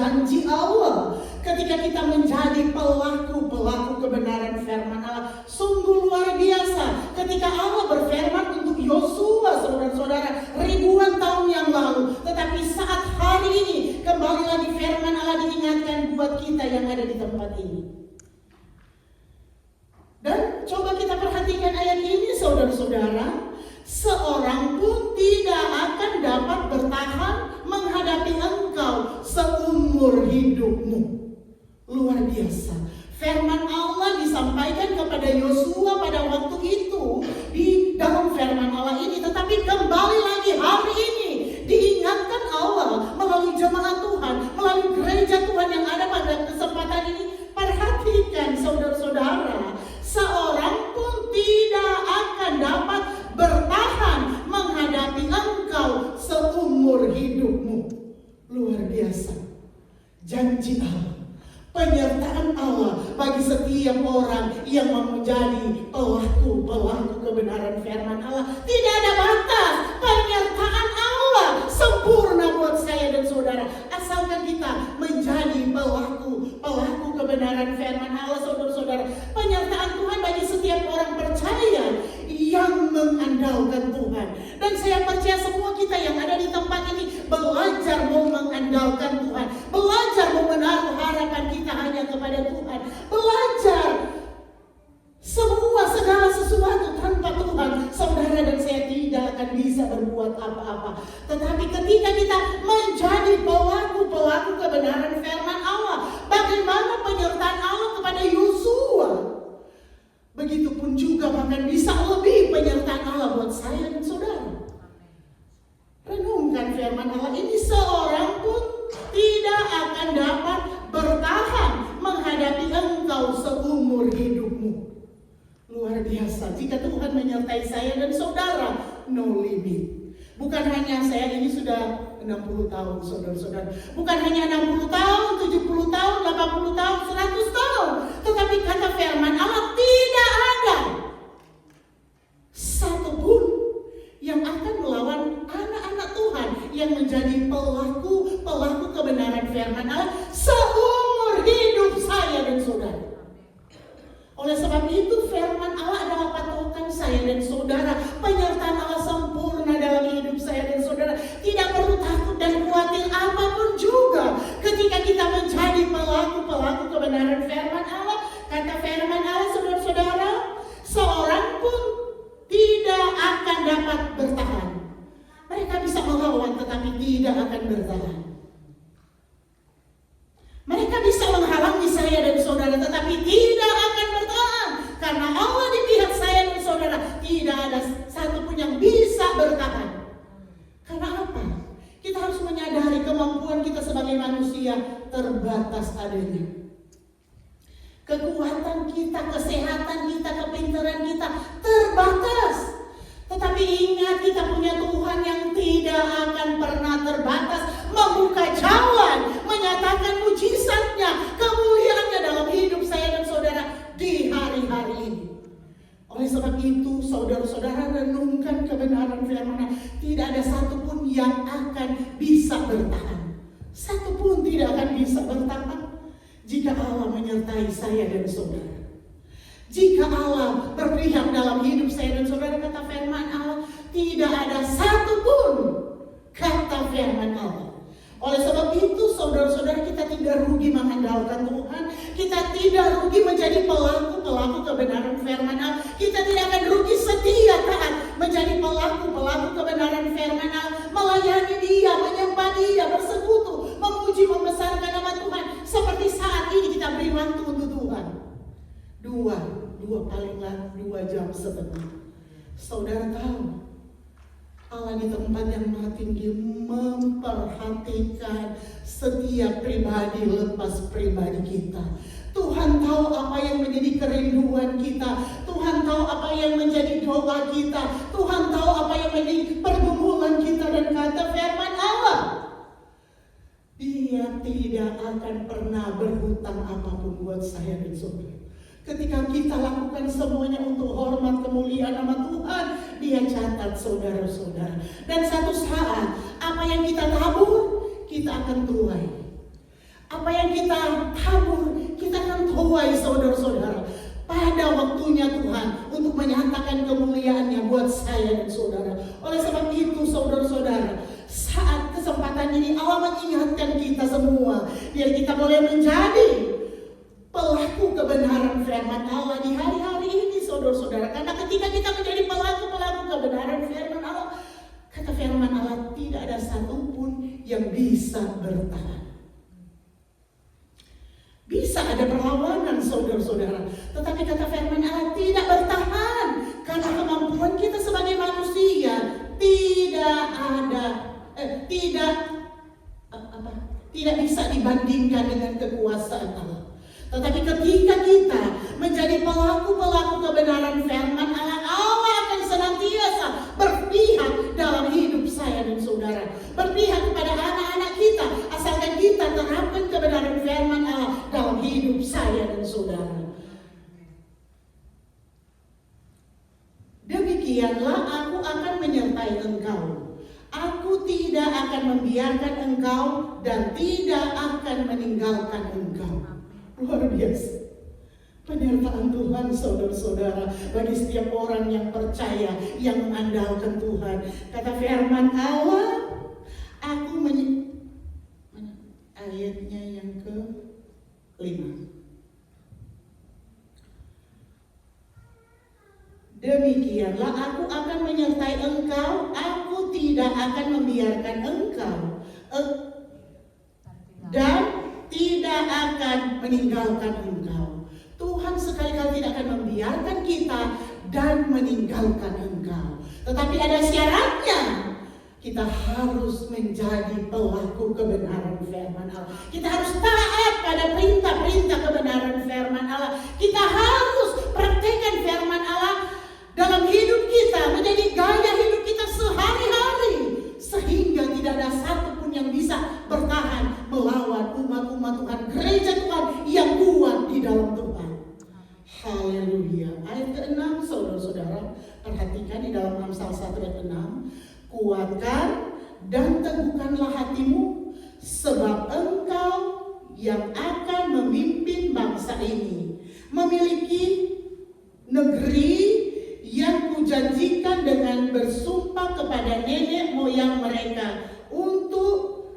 janji Allah. Ketika kita menjadi pelaku kebenaran firman Allah, sungguh luar biasa. Ketika Allah berfirman untuk Yosua, saudara-saudara, ribuan tahun yang lalu, tetapi saat hari ini kembali lagi firman Allah diingatkan buat kita yang ada di tempat ini. Dan coba kita perhatikan ayat ini, saudara-saudara. Seorang pun tidak akan dapat bertahan menghadapi engkau seumur hidupmu. Luar biasa. Firman Allah disampaikan kepada Yosua pada waktu itu di dalam firman Allah ini. Tetapi kembali lagi hari ini diingatkan Allah melalui jemaat Tuhan, melalui gereja Tuhan yang ada pada kesempatan ini. Perhatikan saudara-saudara, seorang pun tidak akan dapat bertahan menghadapi engkau seumur hidupmu. Luar biasa. Janji Allah, penyertaan Allah bagi setiap orang yang mau menjadi pelaku kebenaran firman Allah. Tidak ada batas. Penyertaan Allah sempurna buat saya dan saudara. Asalkan kita menjadi pelaku kebenaran firman Allah, saudara-saudara. Penyertaan Tuhan bagi setiap orang percaya yang mengandalkan Tuhan. Dan saya percaya semua kita yang ada di tempat ini belajar mau mengandalkan Tuhan, belajar mau menaruh harapan kita hanya kepada Tuhan, belajar segala sesuatu tanpa Tuhan, saudara dan saya tidak akan bisa berbuat apa-apa. Tetapi ketika kita menjadi pelaku kebenaran firman Allah, bagaimana penyertaan Allah kepada Yosua, begitupun juga bahkan bisa lebih penyertaan Allah buat saya dan saudara. Renungkan firman Allah ini, seorang pun tidak akan dapat bertahan menghadapi engkau seumur hidupmu. Luar biasa. Jika Tuhan menyertai saya dan saudara, no limit. Bukan hanya saya ini sudah 60 tahun, saudara-saudara. Bukan hanya 60 tahun, 70 tahun, 80 tahun, 100 tahun. Tetapi kata firman Allah, tidak ada satupun yang akan melawan anak-anak Tuhan yang menjadi pelaku kebenaran firman Allah seumur hidup saya dan saudara. Oleh sebab itu firman Allah adalah patokan saya dan saudara. Penyertaan Allah sempurna dalam hidup saya dan saudara. Tidak perlu takut dan khawatir apapun juga ketika kita menjadi pelaku kebenaran firman Allah. Kata firman Allah, saudara-saudara, seorang pun tidak akan dapat bertahan. Mereka bisa melawan tetapi tidak akan bertahan. Mereka bisa menghalangi saya dan saudara tetapi tidak akan bertahan. Karena Allah di pihak saya dan saudara, tidak ada satupun yang bisa bertahan. Karena apa? Kita harus menyadari kemampuan kita sebagai manusia terbatas adanya. Kekuatan kita, kesehatan kita, kepintaran kita terbatas. Tetapi ingat, kita punya Tuhan yang tidak akan pernah terbatas, membuka jalan, menyatakan mujizatnya, kemuliaannya dalam hidup saya dan saudara di hari-hari ini. Oleh sebab itu, saudara-saudara, renungkan kebenaran firman. Tidak ada satupun yang akan bisa bertahan. Satupun tidak akan bisa bertahan jika Allah menyertai saya dan saudara. Jika Allah berpihak dalam hidup saya dan saudara, kata firman Allah, tidak ada satupun, kata firman Allah. Oleh sebab itu, saudara-saudara, kita tidak rugi mengandalkan Tuhan. Kita tidak rugi menjadi pelaku kebenaran firman Allah. Kita tidak akan rugi setia taat menjadi pelaku kebenaran firman Allah. Melayani Dia, menyembah Dia, bersekutu, memuji, membesarkan nama Tuhan. Seperti saat ini kita beri waktu untuk Tuhan. Paling lama 2 jam setengah. Saudara tahu, Allah di tempat yang maha tinggi memperhatikan setiap pribadi lepas pribadi kita. Tuhan tahu apa yang menjadi kerinduan kita. Tuhan tahu apa yang menjadi doa kita. Tuhan tahu apa yang menjadi pergumulan kita. Dan kata firman Allah, Dia tidak akan pernah berhutang apapun buat saya dan saudara. Ketika kita lakukan semuanya untuk hormat kemuliaan nama Tuhan, Dia catat saudara-saudara. Dan satu saat apa yang kita tabur, kita akan tuai. Apa yang kita tabur, kita akan tuai saudara-saudara. Pada waktunya Tuhan untuk menyatakan kemuliaan-Nya buat saya dan saudara. Oleh sebab itu saudara-saudara, saat kesempatan ini Allah mengingatkan kita semua, biar kita boleh menjadi pelaku kebenaran firman Allah di hari-hari ini saudara-saudara. Karena ketika kita menjadi pelaku-pelaku kebenaran firman Allah, kata firman Allah, tidak ada satupun yang bisa bertahan. Bisa ada perlawanan saudara-saudara, tetapi kata firman Allah tidak bertahan. Karena kemampuan kita sebagai manusia tidak bisa dibandingkan dengan kekuasaan Allah. Tetapi ketika kita menjadi pelaku-pelaku kebenaran firman Allah, Allah akan senantiasa berpihak dalam hidup saya dan saudara. Berpihak kepada anak-anak kita, asalkan kita terapkan kebenaran firman Allah dalam hidup saya dan saudara. Demikianlah aku akan menyertai engkau. Aku tidak akan membiarkan engkau dan tidak akan meninggalkan engkau. Luar biasa penyertaan Tuhan saudara-saudara bagi setiap orang yang percaya, yang mengandalkan Tuhan. Kata firman Allah, ayatnya yang ke-5. Demikianlah aku akan menyertai engkau, aku tidak akan membiarkan engkau dan tidak akan meninggalkan engkau. Tuhan sekali-kali tidak akan membiarkan kita dan meninggalkan engkau. Tetapi ada syaratnya. Kita harus menjadi pelaku kebenaran firman Allah. Kita harus taat pada perintah-perintah kebenaran firman Allah. Kita harus praktekkan firman Allah dalam hidup kita, menjadi gaya hidup kita sehari-hari, sehingga tidak ada satupun yang bisa bertahan melawan umat-umat Tuhan, gereja Tuhan yang kuat di dalam Tuhan. Haleluya. Ayat ke-6 saudara-saudara, perhatikan di dalam Amsal 1 ayat 6. Kuatkan dan teguhkanlah hatimu, sebab engkau yang akan memimpin bangsa ini, memiliki negeri yang kujanjikan dengan bersumpah kepada nenek moyang mereka untuk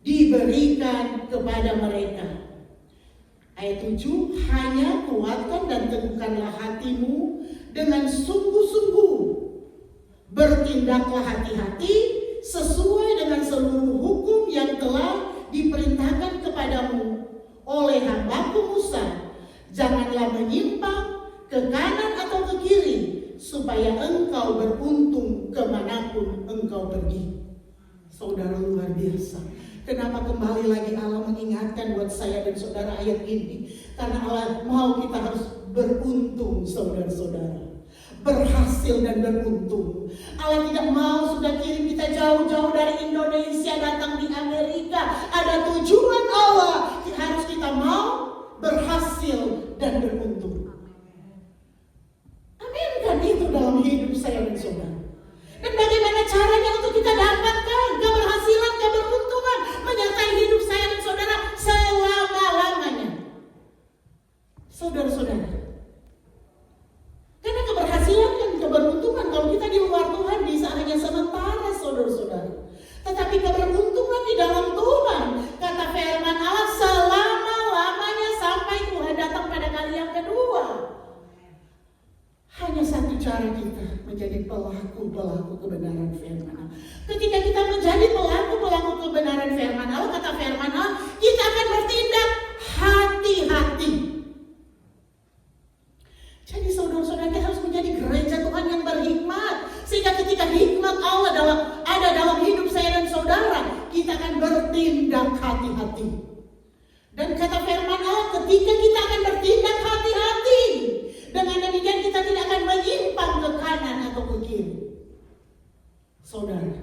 diberikan kepada mereka. Ayat 7, hanya kuatkan dan teguhkanlah hatimu dengan sungguh-sungguh. Bertindaklah hati-hati sesuai dengan seluruh hukum yang telah diperintahkan kepadamu oleh hambaku Musa. Janganlah menyimpang ke kanan atau ke kiri, supaya engkau beruntung kemanapun engkau pergi. Saudara, luar biasa. Kenapa kembali lagi Allah mengingatkan buat saya dan saudara ayat ini? Karena Allah mau kita harus beruntung saudara-saudara. Berhasil dan beruntung. Allah tidak mau sudah kirim kita jauh-jauh dari Indonesia datang di Amerika. Ada tujuan Allah. Harus kita mau berhasil dan beruntung. Amin kan itu dalam hidup saya dan saudara. Dan bagaimana caranya untuk kita dapatkan keberhasilan, keberuntungan menyertai hidup saya dan saudara selama-lamanya. Saudara-saudara, karena keberhasilan dan keberuntungan kalau kita di luar Tuhan bisa hanya sementara saudara-saudara. Tetapi keberuntungan di dalam Tuhan, kata firman Allah, selama-lamanya sampai Tuhan datang pada kali yang kedua. Hanya satu cara kita menjadi pelaku-pelaku kebenaran firman Allah. Ketika kita menjadi pelaku-pelaku kebenaran firman Allah, kata firman Allah, kita akan bertindak hati-hati. Jadi saudara-saudara, kita harus menjadi gereja Tuhan yang berhikmat. Sehingga ketika hikmat Allah ada dalam hidup saya dan saudara, kita akan bertindak hati-hati. Dan kata firman Allah, ketika kita akan bertindak hati-hati, dengan demikian kita tidak akan menyimpang ke kanan atau ke kiri. Saudara,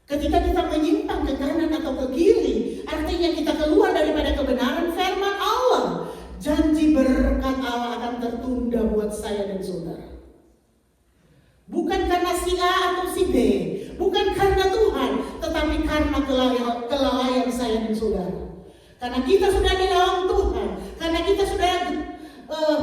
ketika kita menyimpang ke kanan atau ke kiri, artinya kita keluar daripada kebenaran firman Allah. Janji berkat Allah akan tertunda buat saya dan saudara. Bukan karena si A atau si B, bukan karena Tuhan, tetapi karena kelalaian saya dan saudara. Karena kita sudah di dalam Tuhan, karena kita sudah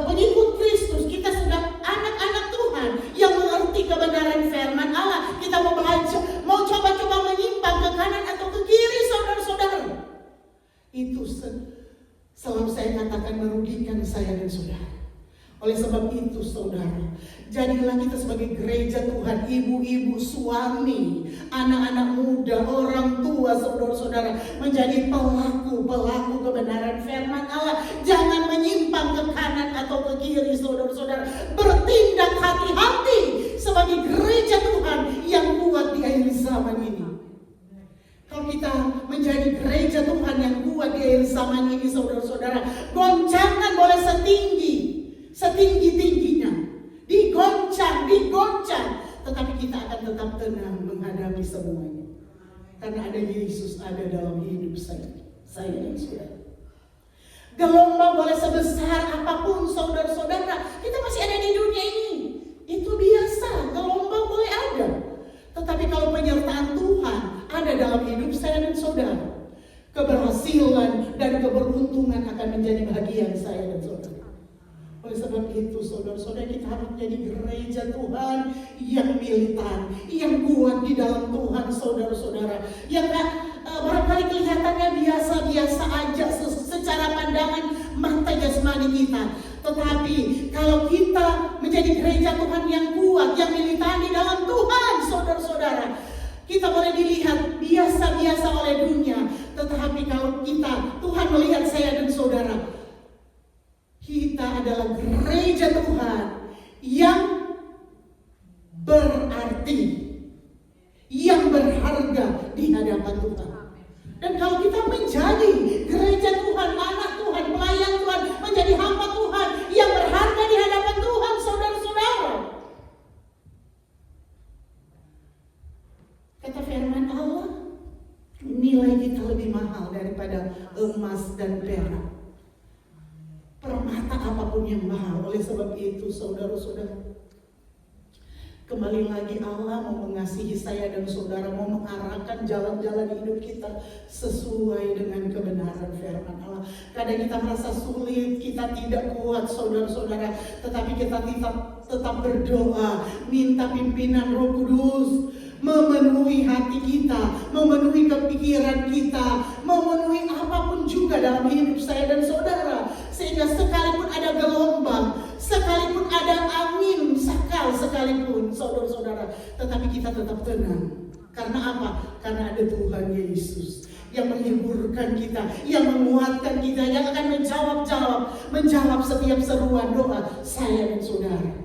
pengikut Kristus, kita sudah anak-anak Tuhan yang mengerti kebenaran firman Allah. Kita mau belajar, mau coba-coba menyimpang ke kanan atau ke kiri, saudara-saudara. Itu selalu saya katakan merugikan saya dan saudara. Oleh sebab itu saudara, jadilah kita sebagai gereja Tuhan, ibu-ibu, suami, anak-anak muda, orang tua, saudara-saudara, menjadi pelaku kebenaran firman Allah. Jangan menyimpang ke kanan atau ke kiri, saudara-saudara. Bertindak hati-hati sebagai gereja Tuhan yang kuat di akhir zaman ini. Kalau kita menjadi gereja Tuhan yang kuat di akhir zaman ini, saudara-saudara, goncangan boleh setinggi-tingginya, digoncang, tetapi kita akan tetap tenang menghadapi semuanya. Karena ada Yesus ada dalam hidup saya dan saudara. Gelombang boleh sebesar apapun, saudara-saudara, kita masih ada di dunia ini. Itu biasa, gelombang boleh ada. Tetapi kalau penyertaan Tuhan ada dalam hidup saya dan saudara, keberhasilan dan keberuntungan akan menjadi bagian saya dan saudara. Oleh sebab itu, saudara-saudara, kita harus menjadi gereja Tuhan yang militan, yang kuat di dalam Tuhan, saudara-saudara. Yang barangkali kelihatannya biasa-biasa aja secara pandangan mata jasmani kita. Tetapi kalau kita menjadi gereja Tuhan yang kuat, yang militan di dalam Tuhan, saudara-saudara, kita boleh dilihat biasa-biasa oleh dunia. Tetapi kalau Tuhan melihat saya dan saudara, kita adalah gereja Tuhan yang berarti, yang berharga di hadapan Tuhan. Dan kalau kita menjadi gereja Tuhan, anak Tuhan, pelayan Tuhan, menjadi hamba Tuhan yang berharga di hadapan Tuhan, saudara-saudara. Kata firman Allah, nilai kita lebih mahal daripada emas dan perak. Permata apapun yang mahal. Oleh sebab itu, saudara-saudara, kembali lagi Allah mau mengasihi saya dan saudara, mau mengarahkan jalan-jalan hidup kita sesuai dengan kebenaran firman Allah. Kadang kita merasa sulit, kita tidak kuat, saudara-saudara, tetapi kita tetap berdoa, minta pimpinan Roh Kudus memenuhi hati kita, memenuhi kepikiran kita, memenuhi apapun juga dalam hidup saya dan saudara. Sehingga sekalipun ada gelombang, sekalipun ada angin sakal sekalipun, saudara-saudara, tetapi kita tetap tenang. Karena apa? Karena ada Tuhan Yesus yang menghiburkan kita, yang menguatkan kita, yang akan menjawab setiap seruan doa saya dan saudara.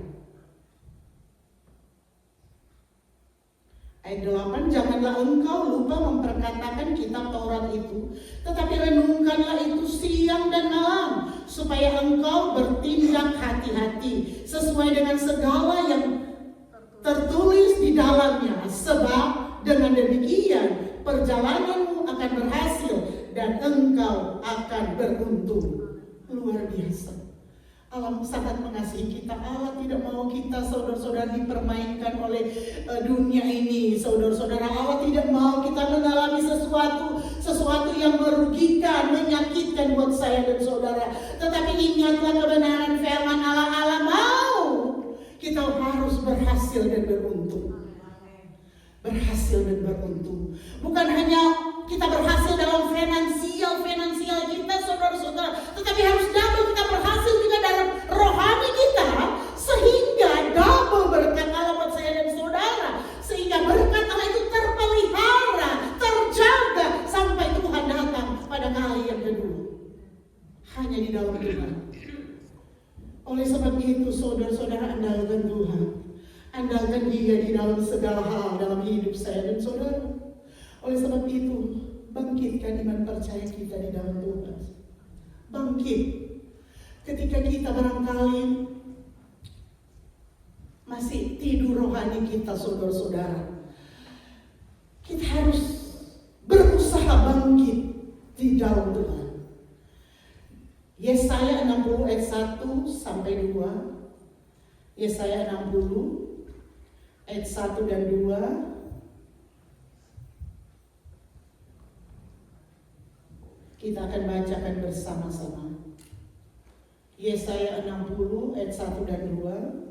Ayat 8, janganlah engkau lupa memperkatakan kitab Taurat itu, tetapi renungkanlah itu siang dan malam, supaya engkau bertindak hati-hati sesuai dengan segala yang tertulis di dalamnya. Sebab dengan demikian perjalananmu akan berhasil dan engkau akan beruntung. Luar biasa. Allah sangat mengasihi kita. Allah tidak mau kita, saudara-saudara, dipermainkan oleh dunia ini, saudara-saudara. Allah tidak mau kita mengalami sesuatu yang merugikan, menyakitkan buat saya dan saudara. Tetapi ingatlah kebenaran firman Allah. Allah mau kita harus berhasil dan beruntung. Berhasil dan beruntung. Bukan hanya kita berhasil dalam finansial kita, saudara-saudara, tetapi harus double kita berhasil juga dalam rohani kita, sehingga double berkat Allah buat saya dan saudara, sehingga berkat Allah itu terpelihara, terjaga sampai Tuhan datang pada kali yang kedua. Hanya di dalam Tuhan. Oleh sebab itu, saudara-saudara, andalkan Tuhan. Andalkan Dia di dalam segala hal dalam hidup saya dan saudara. Oleh sebab itu, bangkitkan iman percaya kita di dalam Tuhan. Bangkit. Ketika kita barangkali masih tidur rohani kita, saudara-saudara, kita harus berusaha bangkit di dalam Tuhan. Yesaya 60 ayat 1 sampai 2. Yesaya 60 ayat 1 dan 2. Kita akan bacakan bersama-sama. Yesaya 60 ayat 1 dan 2.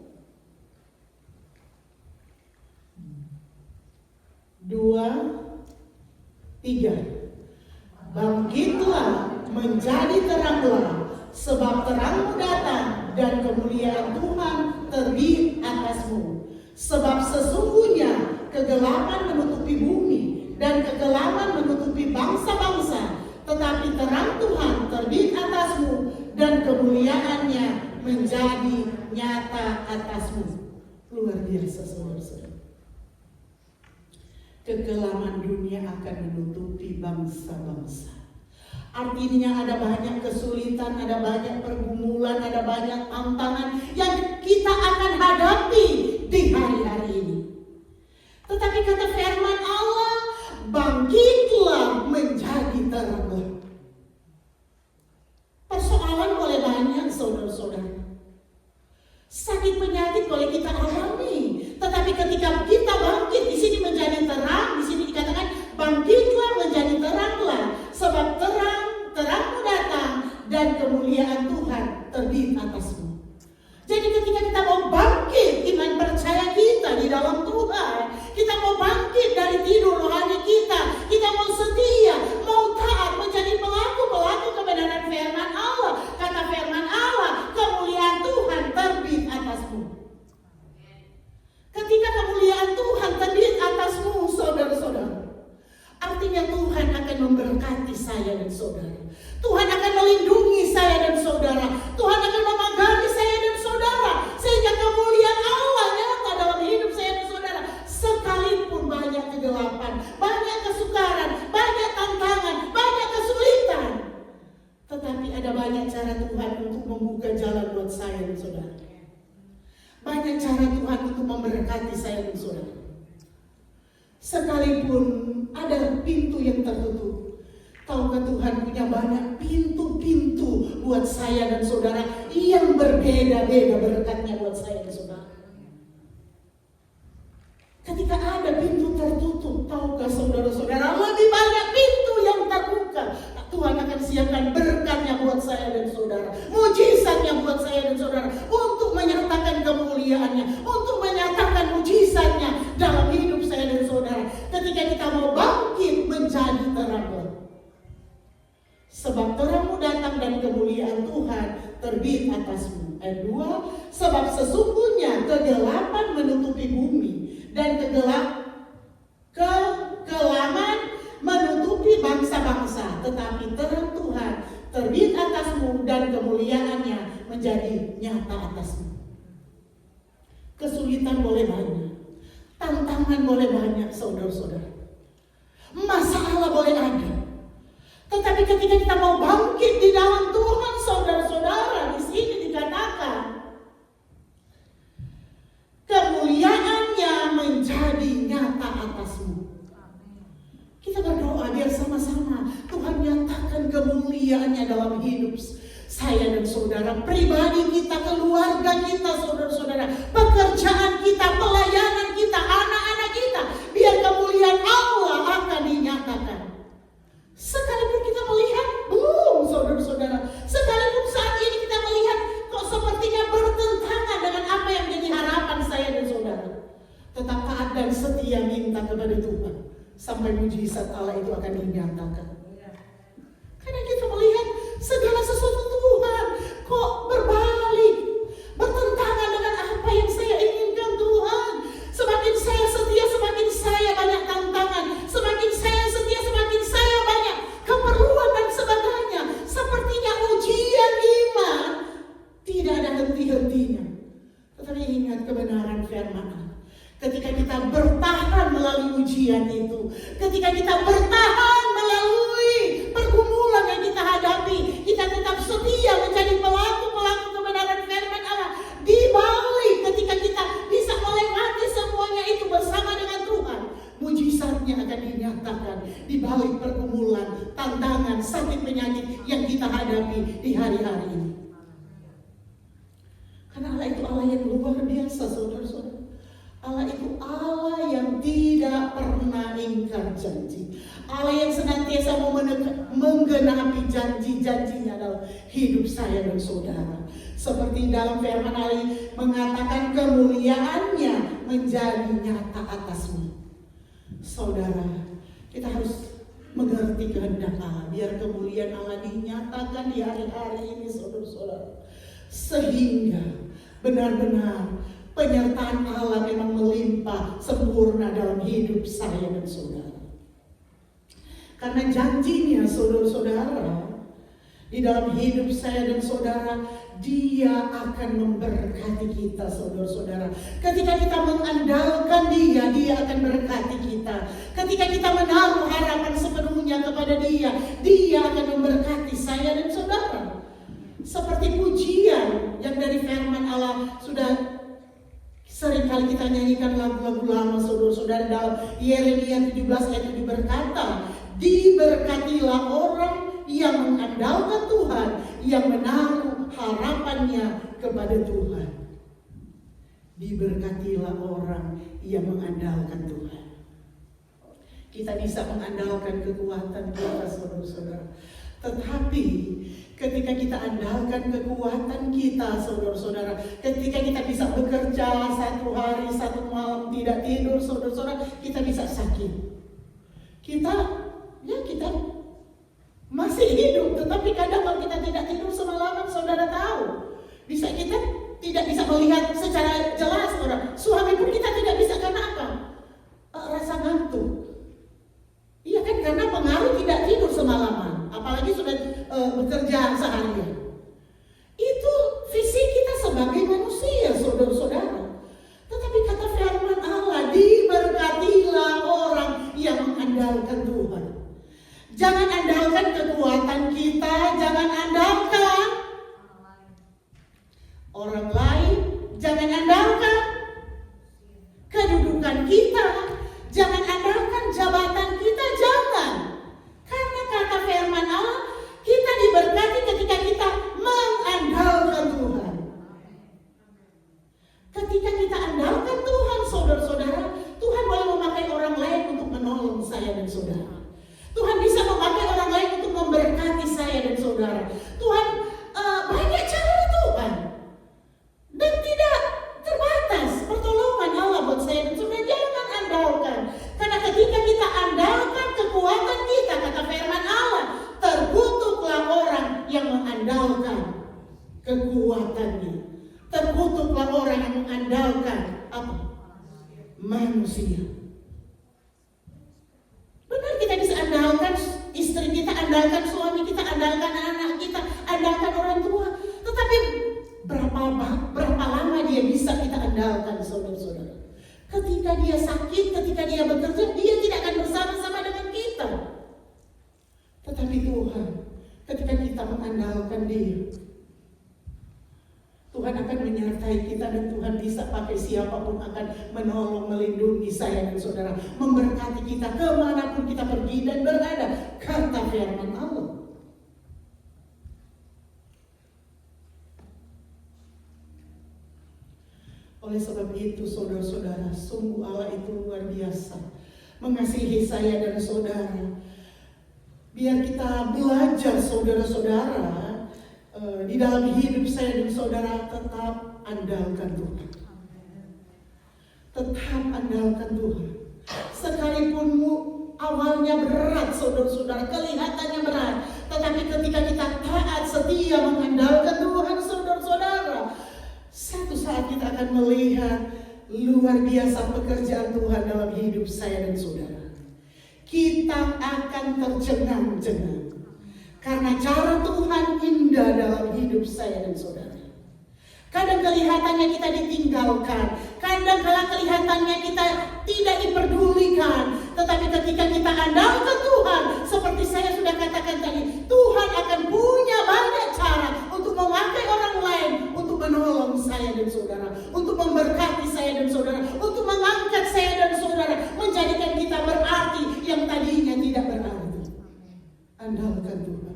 2, 3. Bangkitlah, menjadi teranglah, sebab terangmu datang dan kemuliaan Tuhan terbit atasmu. Sebab sesungguhnya kegelapan menutupi bumi dan kegelapan menutupi bangsa-bangsa, tetapi terang Tuhan terbit atasmu dan kemuliaannya menjadi nyata atasmu. Luar biasa, saudara-saudara. Kegelapan dunia akan menutupi bangsa-bangsa. Artinya ada banyak kesulitan, ada banyak pergumulan, ada banyak tantangan yang kita akan hadapi di hari-hari ini. Tetapi kata firman Allah, bangkitlah menjadi terang. Persoalan boleh banyak, saudara-saudara. Sakit penyakit boleh kita alami, tetapi ketika kita bangkit, di sini menjadi terang, di sini dikatakan bangkitlah menjadi teranglah, sebab terangmu datang dan kemuliaan Tuhan terbit atasmu. Jadi ketika kita mau bangkit iman percaya kita di dalam Tuhan, kita mau bangkit dari tidur rohani kita mau setia, mau taat, menjadi pelaku kebenaran firman Allah. Kata firman Allah, kemuliaan Tuhan terbit atasmu. Ketika kemuliaan Tuhan terbit atasmu, saudara-saudara, artinya Tuhan akan memberkati saya dan saudara. Tuhan akan melindungi saya dan saudara. Tuhan akan memagari saya dan saudara, sehingga kemuliaan Allah nyata dalam hidup saya dan saudara. Sekalipun banyak kegelapan, banyak kesukaran, banyak tantangan, banyak kesulitan, tetapi ada banyak cara Tuhan untuk membuka jalan buat saya dan saudara. Banyak cara Tuhan untuk memberkati saya dan saudara. Sekalipun ada pintu yang tertutup, tahukah Tuhan punya banyak pintu-pintu buat saya dan saudara yang berbeda-beda berkatnya buat saya dan saudara. Ketika ada pintu tertutup, tahukah saudara-saudara, lebih banyak pintu yang terbuka. Tuhan akan siapkan berkatnya buat saya dan saudara, mujizatnya buat saya dan saudara, untuk menyatakan kemuliaannya, untuk menyatakan mujizatnya dalam hidup saya dan saudara. Ketika kita mau bangkit menjadi terang. Sebab terangmu datang dan kemuliaan Tuhan terbit atasmu. Ayat 2, sebab sesungguhnya kegelapan menutupi bumi dan kegelapan menutupi bangsa-bangsa, tetapi terang Tuhan terbit atasmu dan kemuliaannya menjadi nyata atasmu. Kesulitan boleh banyak, tantangan boleh banyak, saudara-saudara. Masalah boleh ada. Tetapi ketika kita mau bangkit di dalam Tuhan, saudara-saudara, di sini dikatakan kemuliaannya menjadi nyata atasmu. Kita berdoa biar sama-sama Tuhan nyatakan kemuliaannya dalam hidup saya dan saudara, pribadi kita, keluarga kita, saudara-saudara, pekerjaan kita, pelayanan kita, anak-anak kita, biar kemuliaan Allah akan dinyatakan. Sekalipun kita melihat belum, saudara-saudara, sekalipun saat ini kita melihat kok sepertinya bertentangan dengan apa yang menjadi harapan saya dan saudara, tetap taat dan setia minta kepada Tuhan sampai mujizat Allah itu akan dinyatakan. Karena kita melihat segala sesuatu Tuhan kok berbalik, bertentangan dengan apa yang saya inginkan Tuhan. Semakin saya setia, semakin saya banyak tantangan. Semakin saya setia, semakin saya banyak keperluan dan sebagainya. Sepertinya ujian iman tidak ada henti-hentinya. Tetapi ingat kebenaran firman Allah. Ketika kita bertahan melalui ujian itu, ketika kita bertahan melalui pergumulan yang kita hadapi, kita tetap setia menjadi pelaku-pelaku kebenaran firman Allah. Di balik ketika kita bisa melewati semuanya itu bersama dengan Tuhan, mujizatnya akan dinyatakan di balik pergumulan, tantangan, sakit penyakit yang kita hadapi di hari-hari ini. Karena Allah itu Allah yang luar biasa, saudara-saudara. Allah itu Allah yang tidak pernah ingkar janji. Allah yang senantiasa mau menggenapi janji-janjinya dalam hidup saya dan saudara. Seperti dalam firman Allah mengatakan kemuliaannya menjadi nyata atasmu. Saudara, kita harus mengerti kehendak Allah, biar kemuliaan Allah dinyatakan di hari-hari ini, saudara-saudara, sehingga benar-benar penyertaan Allah memang melimpah sempurna dalam hidup saya dan saudara. Karena janjinya, saudara-saudara, di dalam hidup saya dan saudara, Dia akan memberkati kita, saudara-saudara. Ketika kita mengandalkan Dia, Dia akan berkati kita. Ketika kita menaruh harapan sepenuhnya kepada Dia, Dia akan memberkati saya dan saudara. Seperti pujian yang dari firman Allah sudah seringkali kita nyanyikan lagu-lagu lama, saudara-saudara. Dalam Yeremia 17 ayat 7 berkata, diberkatilah orang yang mengandalkan Tuhan, yang menaruh harapannya kepada Tuhan. Diberkatilah orang yang mengandalkan Tuhan. Kita bisa mengandalkan kekuatan kita, saudara-saudara. Tetapi ketika kita andalkan kekuatan kita, saudara-saudara, ketika kita bisa bekerja satu hari, satu malam tidak tidur, saudara-saudara, kita bisa sakit. Kita masih hidup, tetapi kadang kalau kita tidak tidur semalaman, saudara tahu, kita tidak bisa melihat secara jelas, saudara. Suami pun kita tidak bisa, karena apa? Rasa ngantuk. Iya kan, karena pengaruh tidak tidur semalaman, apalagi sudah bekerja seharian. Itu fisik kita sebagai manusia, saudara-saudara. Tetapi kata firman Allah, diberkatilah orang yang mengandalkan Tuhan. Jangan andalkan kekuatan kita, jangan andalkan orang lain, jangan andalkan kedudukan kita, jangan andalkan jabatan kita, jangan. Karena kata firman Allah, kita diberkati ketika kita mengandalkan Tuhan. Ketika kita andalkan Tuhan, saudara-saudara, Tuhan boleh memakai orang lain untuk menolong saya dan saudara. Tuhan bisa memakai orang lain untuk memberkati saya dan saudara. Tuhan banyak cara Tuhan, dan tidak terbatas pertolongan Allah buat saya dan saudara. Jangan andalkan, karena ketika kita andalkan kekuatan kita, kata firman Allah, terkutuklah orang yang mengandalkan kekuatannya. Terkutuklah orang yang mengandalkan apa? Manusia. Benar, kita bisa andalkan istri kita, andalkan suami kita, andalkan anak kita, andalkan orang tua. Tetapi berapa lama dia bisa kita andalkan, saudara-saudara? Ketika dia sakit, ketika dia bekerja, dia tidak akan bersama-sama dengan kita. Tetapi Tuhan, ketika kita mengandalkan Dia, Tuhan akan menyertai kita, dan Tuhan bisa pakai siapapun akan menolong, melindungi saya dan saudara, memberkati kita kemanapun kita pergi dan berada, kata firman Allah. Oleh sebab itu, saudara-saudara, sungguh Allah itu luar biasa mengasihi saya dan saudara. Biar kita belajar, saudara-saudara, di dalam hidup saya dan saudara, tetap andalkan Tuhan. Tetap andalkan Tuhan. Sekalipun awalnya berat, saudara-saudara, kelihatannya berat, tetapi ketika kita taat, setia mengandalkan Tuhan, saudara-saudara, satu saat kita akan melihat luar biasa pekerjaan Tuhan dalam hidup saya dan saudara. Kita akan tercengang-cengang karena cara Tuhan indah dalam hidup saya dan saudara. Kadang kelihatannya kita ditinggalkan, kadang kelihatannya kita tidak diperdulikan, tetapi ketika kita andalkan Tuhan, seperti saya sudah katakan tadi, Tuhan akan punya banyak cara untuk memakai orang lain untuk menolong saya dan saudara, untuk memberkati saya dan saudara, untuk mengangkat saya dan saudara, menjadikan kita berarti yang tadinya tidak berarti. Andalkan Tuhan,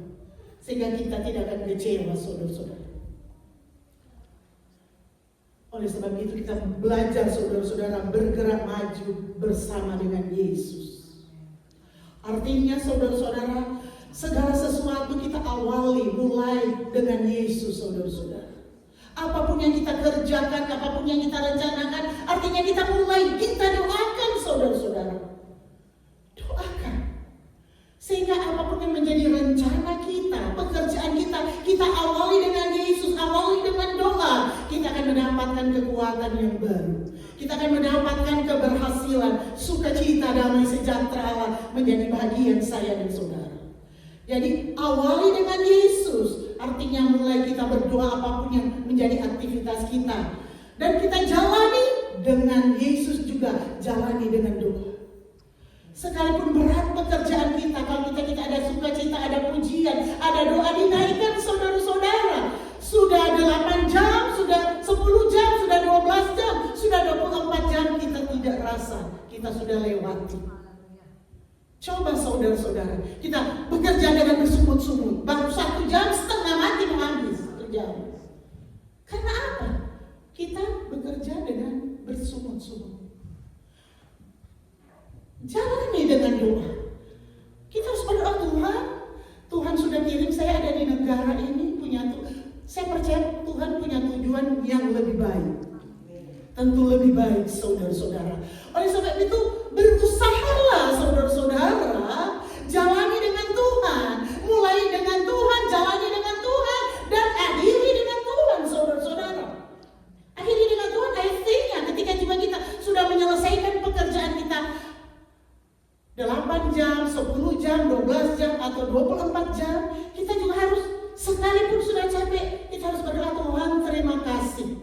sehingga kita tidak akan kecewa, saudara-saudara. Oleh sebab itu kita belajar, saudara-saudara, bergerak maju bersama dengan Yesus. Artinya saudara-saudara, segala sesuatu kita awali mulai dengan Yesus, saudara-saudara. Apapun yang kita kerjakan, apapun yang kita rencanakan, artinya kita mulai, kita doakan, saudara-saudara. Doakan. Sehingga apapun yang menjadi rencana kita, pekerjaan kita, kita awali dengan Yesus, awali dengan doa. Kita akan mendapatkan kekuatan yang baru. Kita akan mendapatkan keberhasilan, sukacita, damai sejahtera Allah menjadi bagian saya dan saudara. Jadi awali dengan Yesus, artinya mulai kita berdoa apapun yang menjadi aktivitas kita. Dan kita jalani dengan Yesus juga, jalani dengan doa. Sekalipun berat pekerjaan kita, kalau kita ada sukacita, ada pujian, ada doa, dinaikkan saudara-saudara. Sudah 8 jam, sudah 10 jam, sudah 12 jam, sudah 24 jam kita tidak rasa, kita sudah lewati. Coba saudara-saudara, kita bekerja dengan bersungut-sungut, baru 1 jam setengah mati mau habis 1 jam. Karena apa? Kita bekerja dengan bersungut-sungut. Jalani dengan doa. Kita harus berdoa, Tuhan sudah kirim saya ada di negara ini, saya percaya Tuhan punya tujuan yang lebih baik. Tentu lebih baik saudara-saudara. Oleh sebab itu berusahalah saudara-saudara, jalani dengan Tuhan, mulai dengan Tuhan, jalani dengan Tuhan, dan akhiri dengan Tuhan saudara-saudara. Akhiri dengan Tuhan, artinya ketika juga kita sudah menyelesaikan pekerjaan kita 8 jam, 10 jam, 12 jam, atau 24 jam, kita juga harus, sekalipun sudah capek, kita harus berdoa, Tuhan terima kasih.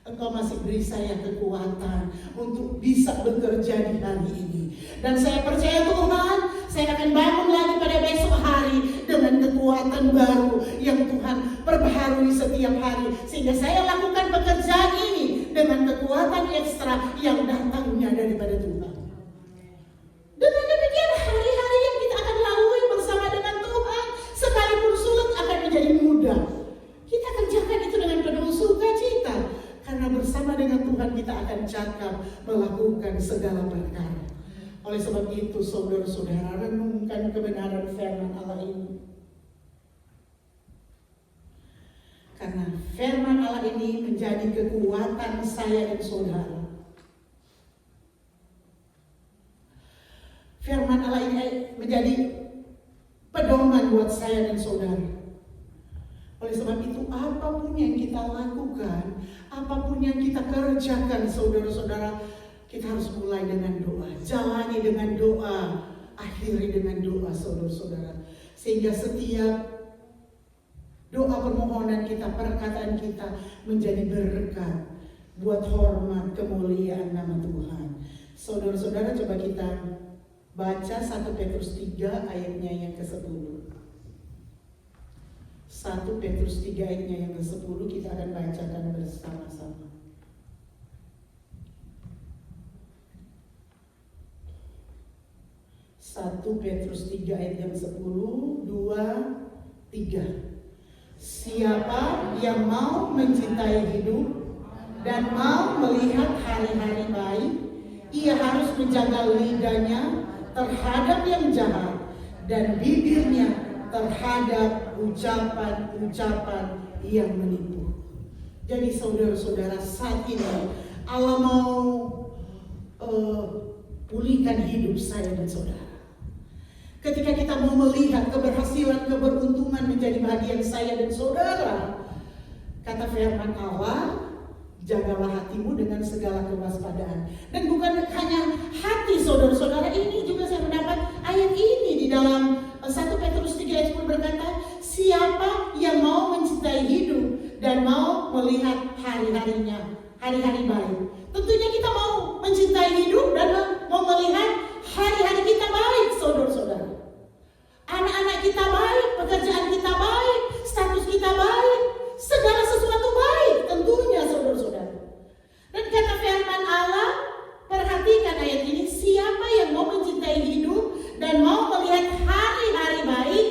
Engkau masih beri saya kekuatan untuk bisa bekerja di hari ini. Dan saya percaya Tuhan, saya akan bangun lagi pada besok hari dengan kekuatan baru yang Tuhan perbaharui setiap hari. Sehingga saya lakukan pekerjaan ini dengan kekuatan ekstra yang datangnya daripada Tuhan. Dengan demikian hari-hari yang kita akan lalui bersama dengan Tuhan, sekalipun sulit akan menjadi mudah. Kita kerjakan itu dengan penuh sukacita, karena bersama dengan Tuhan kita akan cakap melakukan segala perkara. Oleh sebab itu saudara-saudara, renungkan kebenaran firman Allah ini. Karena firman Allah ini menjadi kekuatan saya dan saudara. Firman Allah ini menjadi pedoman buat saya dan saudara. Oleh sebab itu apapun yang kita lakukan, apapun yang kita kerjakan saudara-saudara, kita harus mulai dengan doa, jalani dengan doa, akhiri dengan doa saudara-saudara. Sehingga setiap doa permohonan kita, perkataan kita menjadi berkat buat hormat kemuliaan nama Tuhan. Saudara-saudara, coba kita baca 1 Petrus 3 ayatnya yang ke-10. 1 Petrus 3 ayatnya yang ke-10 kita akan bacakan bersama-sama. 1 Petrus 3 ayat yang 10, 2, 3. Siapa yang mau mencintai hidup dan mau melihat hari-hari baik, ia harus menjaga lidahnya terhadap yang jahat dan bibirnya terhadap ucapan-ucapan yang menipu. Jadi saudara-saudara, saat ini Allah mau pulihkan hidup saya dan saudara. Ketika kita mau melihat keberhasilan, keberuntungan menjadi bagian saya dan saudara, kata firman Allah, jagalah hatimu dengan segala kewaspadaan. Dan bukan hanya hati saudara-saudara, ini juga saya mendapat ayat ini di dalam 1 Petrus 3 ayat 10 berkata, siapa yang mau mencintai hidup dan mau melihat hari-hari baik. Tentunya kita mau mencintai hidup dan mau melihat hari-hari kita baik saudara-saudara. Anak-anak kita baik, pekerjaan kita baik, status kita baik, segala sesuatu baik tentunya saudara-saudara. Dan kata firman Allah, perhatikan ayat ini, siapa yang mau mencintai hidup dan mau melihat hari-hari baik,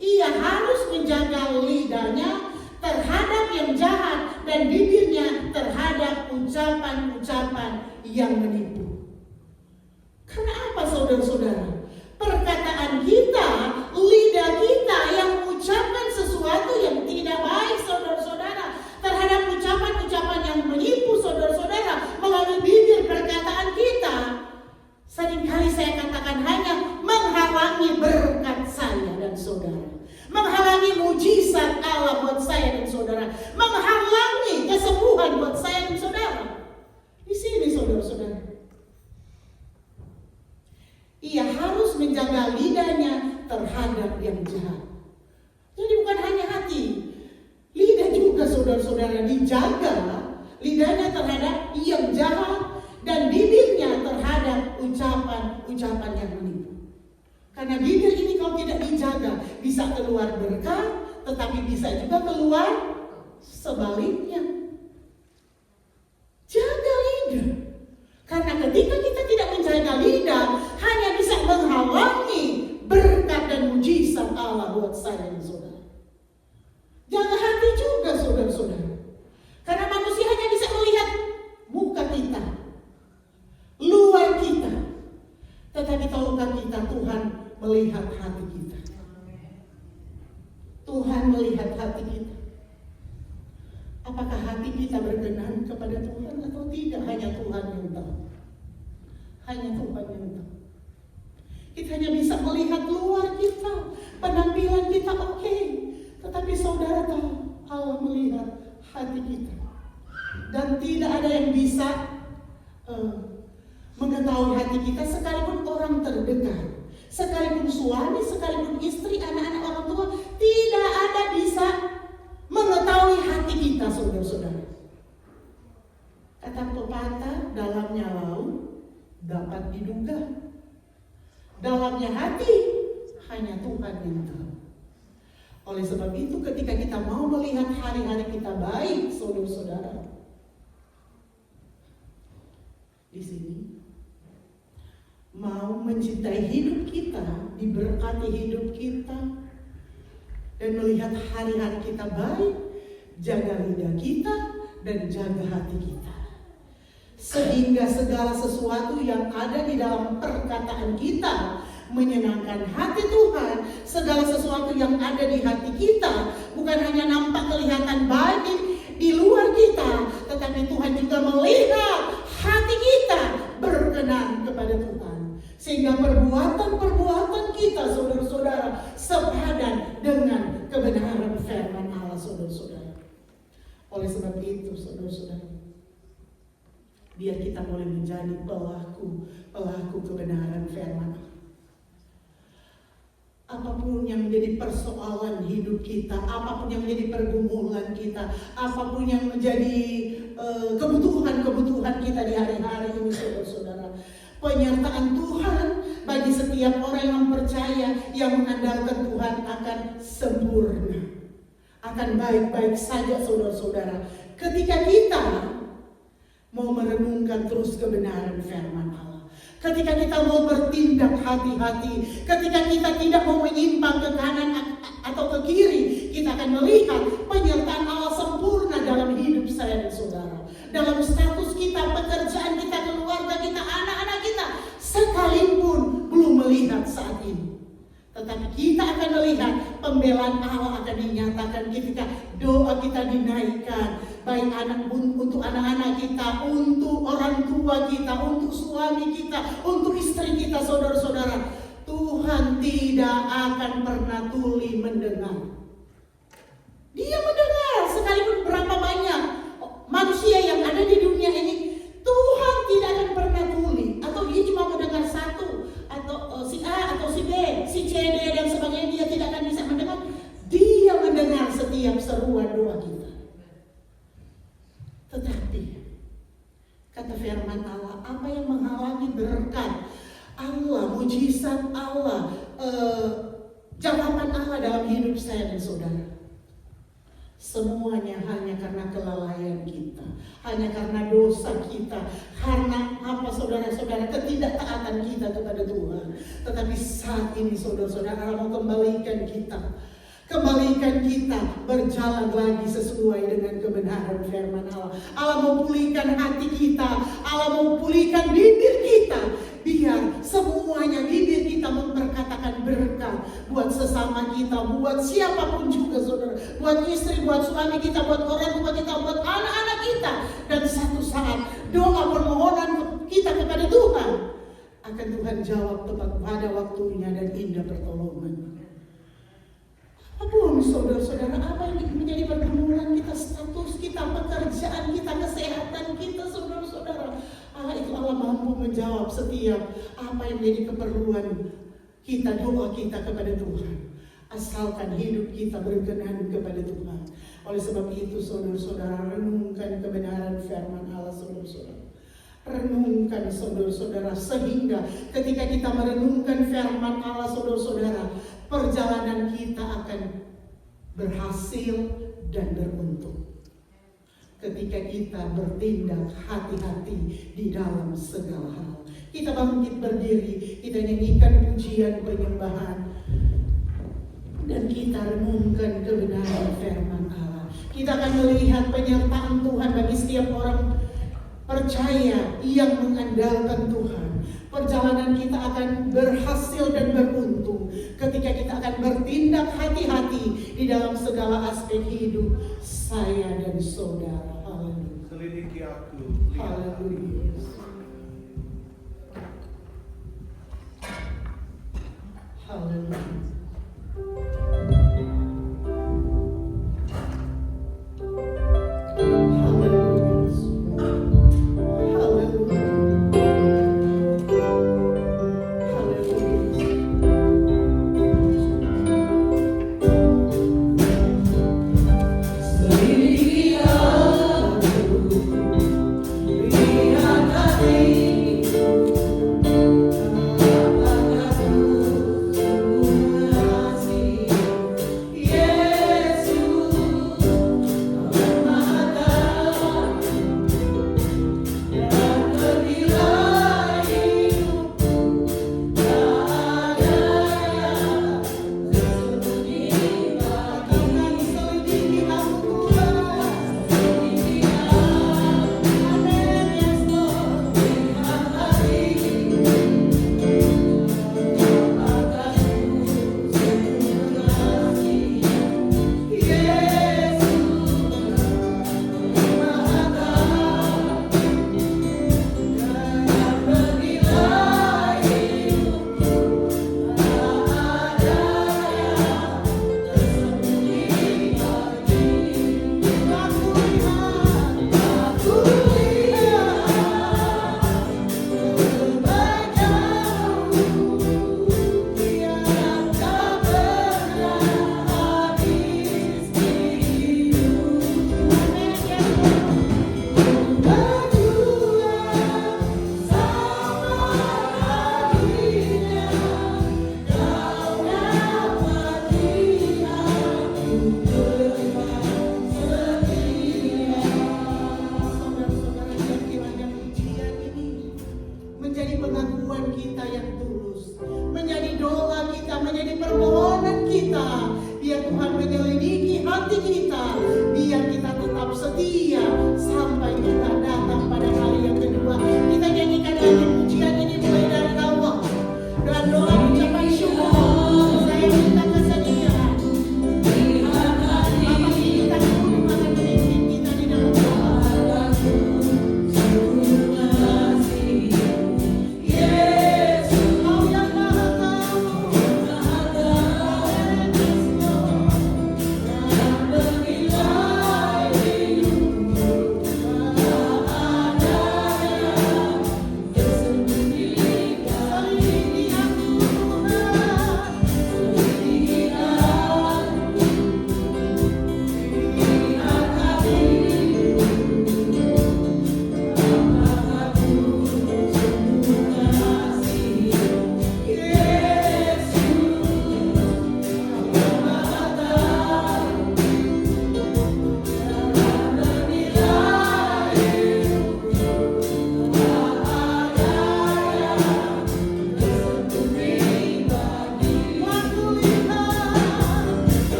ia harus menjaga lidahnya terhadap yang jahat dan bibirnya terhadap ucapan-ucapan yang menipu. Karena apa saudara-saudara? Perkataan mujizat Allah buat saya dan saudara, menghalangi kesembuhan buat saya dan saudara. Di sini saudara-saudara, ia harus menjaga lidahnya terhadap yang jahat. Jadi bukan hanya hati, lidah juga saudara-saudara dijaga, lidahnya terhadap yang jahat dan bibirnya terhadap ucapan-ucapan yang menipu. Karena bibir ini kalau tidak dijaga bisa keluar berkah, tetapi bisa juga keluar sebaliknya. Jaga lidah. Karena ketika kita tidak menjaga lidah, hanya bisa menghalangi berkat dan mujizat Allah buat saya dan saudara. Jaga hati juga saudara-saudara. Karena manusia hanya bisa melihat muka kita, luar kita. Tetapi tahukah kita, Tuhan melihat hati kita. Tuhan melihat hati kita. Apakah hati kita berkenan kepada Tuhan atau tidak? Hanya Tuhan yang tahu. Hanya Tuhan yang tahu. Kita hanya bisa melihat luar kita, penampilan kita oke. Tetapi saudara tahu, Allah melihat hati kita. Dan tidak ada yang bisa mengetahui hati kita sekalipun orang terdekat. Sekalipun suami, sekalipun istri, anak-anak, orang tua, tidak ada bisa mengetahui hati kita, saudara-saudara. Kata pepatah, dalamnya laut dapat diduga. Dalamnya hati hanya Tuhan yang tahu. Oleh sebab itu ketika kita mau melihat hari-hari kita baik, saudara-saudara, di sini mau mencintai hidup kita, diberkati hidup kita, dan melihat hari-hari kita baik, jaga lidah kita dan jaga hati kita. Sehingga segala sesuatu yang ada di dalam perkataan kita menyenangkan hati Tuhan. Segala sesuatu yang ada di hati kita bukan hanya nampak kelihatan baik di luar kita, tetapi Tuhan juga melihat hati kita berkenan kepada Tuhan. Sehingga perbuatan-perbuatan kita, saudara-saudara, sepadan dengan kebenaran firman Allah, saudara-saudara. Oleh sebab itu, saudara-saudara, biar kita boleh menjadi pelaku kebenaran firman Allah. Apapun yang menjadi persoalan hidup kita, apapun yang menjadi pergumulan kita, apapun yang menjadi kebutuhan kita di hari-hari ini, saudara-saudara, penyertaan Tuhan bagi setiap orang yang percaya, yang mengandalkan Tuhan akan sempurna, akan baik-baik saja, saudara-saudara. Ketika kita mau merenungkan terus kebenaran firman Allah, ketika kita mau bertindak hati-hati, ketika kita tidak mau menyimpang ke kanan atau ke kiri, kita akan melihat penyertaan Allah sempurna dalam hidup saya dan saudara. Dalam status kita, pekerjaan kita, keluarga kita, anak-anak kita, sekalipun belum melihat saat ini. Tetapi kita akan melihat pembelaan Allah akan dinyatakan ketika doa kita dinaikkan. Baik untuk anak-anak kita, untuk orang tua kita, untuk suami kita, untuk istri kita, saudara-saudara. Tuhan tidak akan pernah tuli mendengar. Dia mendengar sekalipun berapa banyak manusia yang ada di dunia ini. Tuhan tidak akan pernah tuli. Atau dia cuma mendengar satu, atau si A, atau si B, si C, D, dan sebagainya. Dia tidak akan bisa mendengar. Dia mendengar setiap seruan doa kita. Tetapi kata firman Allah, apa yang menghalangi berkat Allah, mujizat Allah, jawaban Allah dalam hidup saya dan saudara? Semuanya hanya karena kelalaian kita, hanya karena dosa kita, karena apa, saudara-saudara, ketidaktaatan kita kepada Tuhan. Tetapi saat ini, saudara-saudara, Allah mau kembalikan kita berjalan lagi sesuai dengan kebenaran firman Allah. Allah mau pulihkan hati kita, Allah mau pulihkan bibir kita, biar semuanya bibir kita memperkatakan berkat buat sesama kita, buat siapapun juga, saudara, buat istri, buat suami kita, buat orang tua kita, buat anak-anak kita. Dan satu saat doa permohonan kita kepada Tuhan akan Tuhan jawab tepat pada waktunya dan indah pertolongan. Apapun saudara-saudara, apa yang menjadi pergumulan kita, status kita, pekerjaan kita, kesehatan kita, saudara-saudara. Allah itu Allah mampu menjawab setiap apa yang menjadi keperluan kita, doa kita kepada Tuhan. Asalkan hidup kita berkenan kepada Tuhan. Oleh sebab itu saudara-saudara, renungkan kebenaran firman Allah, saudara-saudara. Renungkan saudara-saudara, sehingga ketika kita merenungkan firman Allah, saudara-saudara, perjalanan kita akan berhasil dan beruntung. Ketika kita bertindak hati-hati di dalam segala hal. Kita bangkit berdiri, kita nyanyikan pujian penyembahan, dan kita renungkan kebenaran firman Allah. Kita akan melihat penyertaan Tuhan bagi setiap orang percaya yang mengandalkan Tuhan. Perjalanan kita akan berhasil dan beruntung ketika kita akan bertindak hati-hati di dalam segala aspek hidup saya dan saudara. Haleluya. Selidiki aku. Haleluya. Haleluya.